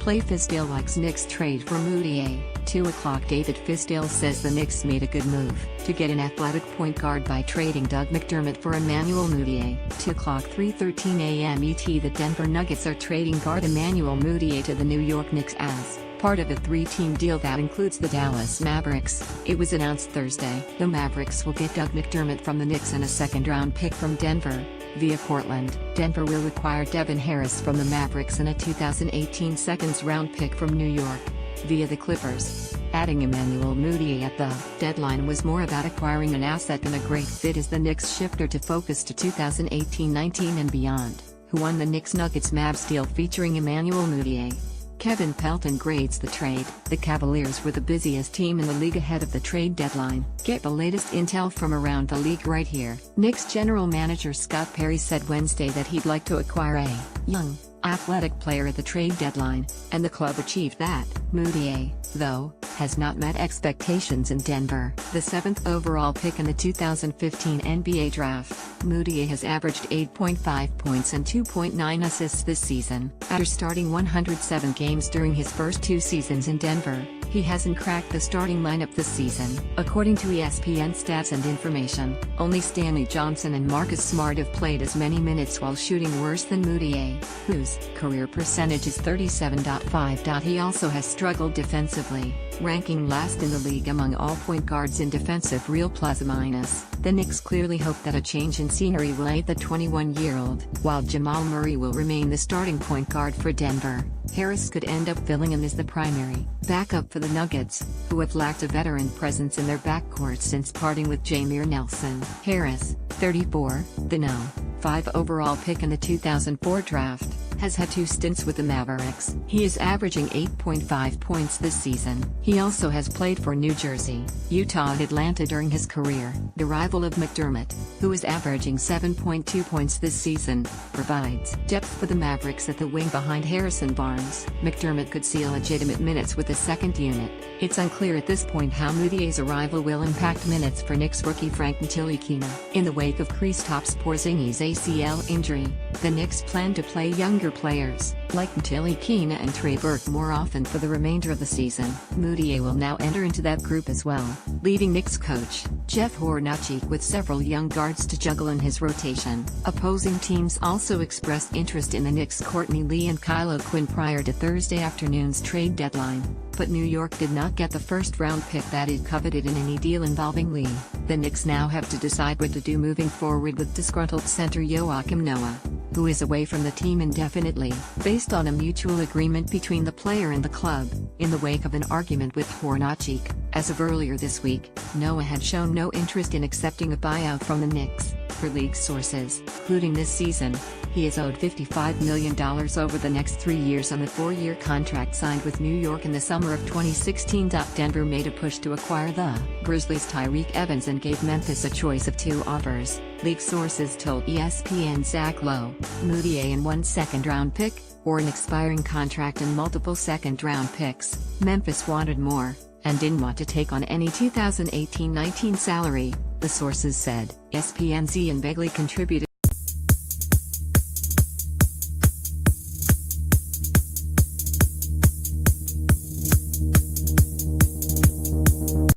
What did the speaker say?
play Fizdale likes Knicks trade for Mudiay. 2 o'clock David Fizdale says the Knicks made a good move to get an athletic point guard by trading Doug McDermott for Emmanuel Mudiay. 2 o'clock 3:13 a.m. ET. The Denver Nuggets are trading guard Emmanuel Mudiay to the New York Knicks as part of a 3-team deal that includes the Dallas Mavericks. It was announced Thursday the Mavericks will get Doug McDermott from the Knicks and a second-round pick from Denver via Portland. Denver will acquire Devin Harris from the Mavericks and a 2018 second-round pick from New York via the Clippers. Adding Emmanuel Mudiay at the deadline was more about acquiring an asset than a great fit as the Knicks shifter to focus to 2018-19 and beyond, who won the Knicks-Nuggets Mavs deal featuring Emmanuel Mudiay. Kevin Pelton grades the trade. The Cavaliers were the busiest team in the league ahead of the trade deadline. Get the latest intel from around the league right here. Knicks general manager Scott Perry said Wednesday that he'd like to acquire a young, athletic player at the trade deadline, and the club achieved that. Mudiay, though, has not met expectations in Denver. The 7th overall pick in the 2015 NBA draft, Mudiay has averaged 8.5 points and 2.9 assists this season. After starting 107 games during his first 2 seasons in Denver, he hasn't cracked the starting lineup this season. According to ESPN Stats and Information, only Stanley Johnson and Marcus Smart have played as many minutes while shooting worse than Mudiay, whose career percentage is 37.5. He also has struggled defensively, ranking last in the league among all point guards in defensive real plus-minus. The Knicks clearly hope that a change in scenery will aid the 21-year-old, while Jamal Murray will remain the starting point guard for Denver. Harris could end up filling in as the primary backup for the Nuggets, who have lacked a veteran presence in their backcourt since parting with Jameer Nelson. Harris, 34, the No. 5 overall pick in the 2004 draft, has had 2 stints with the Mavericks. He is averaging 8.5 points this season. He also has played for New Jersey, Utah and Atlanta during his career. The rival of McDermott, who is averaging 7.2 points this season, provides depth for the Mavericks at the wing behind Harrison Barnes. McDermott could see legitimate minutes with the second unit. It's unclear at this point how Mudiay's arrival will impact minutes for Knicks rookie Frank Ntilikina. In the wake of Kristaps Porzingis' ACL injury, the Knicks plan to play younger players, like Ntilikina and Trey Burke, more often for the remainder of the season. Mudiay will now enter into that group as well, leaving Knicks coach Jeff Hornacek with several young guards to juggle in his rotation. Opposing teams also expressed interest in the Knicks' Courtney Lee and Kyle O'Quinn prior to Thursday afternoon's trade deadline, but New York did not get the first-round pick that it coveted in any deal involving Lee. The Knicks now have to decide what to do moving forward with disgruntled center Joakim Noah, who is away from the team indefinitely, based on a mutual agreement between the player and the club, in the wake of an argument with Hornacek. As of earlier this week, Noah had shown no interest in accepting a buyout from the Knicks. For league sources, including this season, he is owed $55 million over the next 3 years on the 4-year contract signed with New York in the summer of 2016. Denver made a push to acquire the Grizzlies' Tyreke Evans and gave Memphis a choice of 2 offers. League sources told ESPN Zach Lowe, Mudiay and 1 second-round pick, or an expiring contract and multiple second-round picks. Memphis wanted more, and didn't want to take on any 2018-19 salary, the sources said. ESPN's Ian Begley contributed